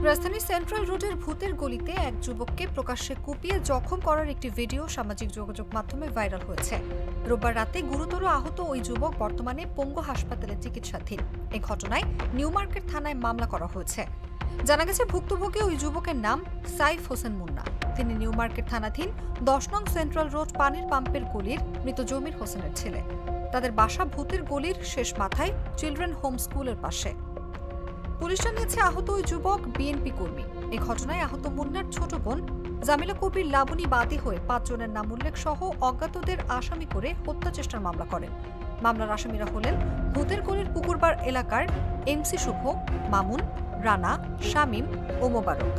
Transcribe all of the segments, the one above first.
রাজধানী সেন্ট্রাল রোডের ভূতের গলিতে এক যুবককে প্রকাশ্যে কুপিয়ে জখম করার একটি ভিডিও সামাজিক যোগাযোগ মাধ্যমে ভাইরাল হয়েছে। রোববার রাতে গুরুতর আহত ওই যুবক বর্তমানে পঙ্গু হাসপাতালে চিকিৎসাধীন। এই ঘটনায় নিউ মার্কেট থানায় মামলা করা হয়েছে। জানা গেছে, ভুক্তভোগী ওই যুবকের নাম সাইফ হোসেন মুন্না। তিনি নিউ মার্কেট থানাধীন 10 নং সেন্ট্রাল রোড পানির পাম্পের গলির মৃত জমির হোসেনের ছেলে। তাদের বাসা ভূতের গলির শেষ মাথায় চিলড্রেন হোম স্কুলের পাশে। পুলিশ জানিয়েছে, আহত ওই যুবক বিএনপি কর্মী। এই ঘটনায় আহত মুন্নার ছোট বোন জামিলা কবির লাবণী বাদী হয়ে 5 জনের নাম উল্লেখ সহ অজ্ঞাতদের আসামি করে হত্যা চেষ্টার মামলা করেন। মামলার আসামিরা হলেন ভূতের গলির পুকুরবার এলাকার এমসি শুভ, মামুন, রানা, শামীম ও মোবারক।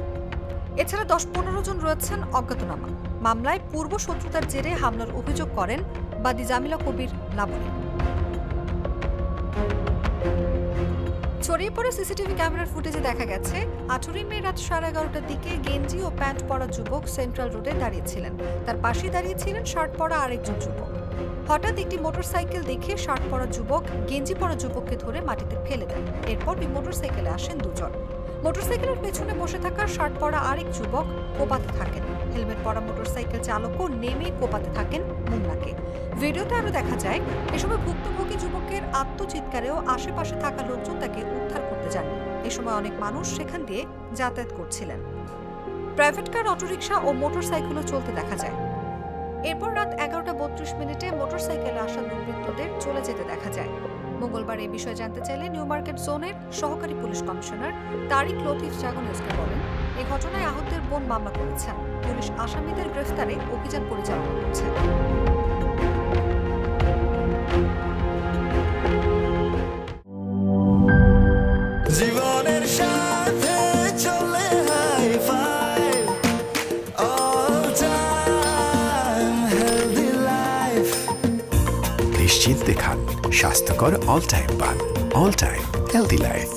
এছাড়া 10-15 জন রয়েছেন অজ্ঞাতনামা। মামলায় পূর্ব শত্রুতার জেরে হামলার অভিযোগ করেন বাদী জামিলা কবির লাবণী। ছড়িয়ে পড়ে সিসিটিভি ক্যামেরার ফুটেজে দেখা গেছে, 18 মে রাত 11:30টার দিকে গেঞ্জি ও প্যান্ট পরা যুবক সেন্ট্রাল রোডে দাঁড়িয়েছিলেন। তার পাশে দাঁড়িয়েছিলেন শার্ট পরা আরেকজন যুবক। হঠাৎ একটি মোটরসাইকেল দেখে শার্ট পরা যুবক গেঞ্জি পরা যুবককে ধরে মাটিতে ফেলে দেন। এরপর ওই মোটরসাইকেলে আসেন দুজন। মোটরসাইকেলের পেছনে বসে থাকা শার্ট পরা আরেক যুবক কোপাতে থাকেন। হেলমেট পরা মোটরসাইকেল চালকও নেমে কোপাতে থাকেন মুন্নাকে। ভিডিওতে আরো দেখা যায়, এ সময় ভুক্তভোগী যুবকের আত্মচিৎকারেও আশেপাশে থাকা লোকজন তাকে উদ্ধার করতে যান। এ সময় অনেক মানুষ সেখান দিয়ে যাতায়াত করছিলেন। প্রাইভেট কার, অটোরিকশা ও মোটরসাইকেলও চলতে দেখা যায়। এরপর রাত 11:32 মোটরসাইকেলে আসা দুর্বৃত্তদের চলে যেতে দেখা যায়। মঙ্গলবার এই বিষয়ে জানতে চাইলে নিউ মার্কেট জোনের সহকারী পুলিশ কমিশনার তারিক লতিফ জাগো নিউজকে বলেন, এই ঘটনায় আহতদের বোন মামলা করেছেন। পুলিশ আসামিদের গ্রেফতারে অভিযান পরিচালনা করছে। জীবনের সাথে চলে high five, all time healthy life. নিশ্চিন্তে খান, স্বাস্থ্যকর অল টাইম পান। All time healthy life.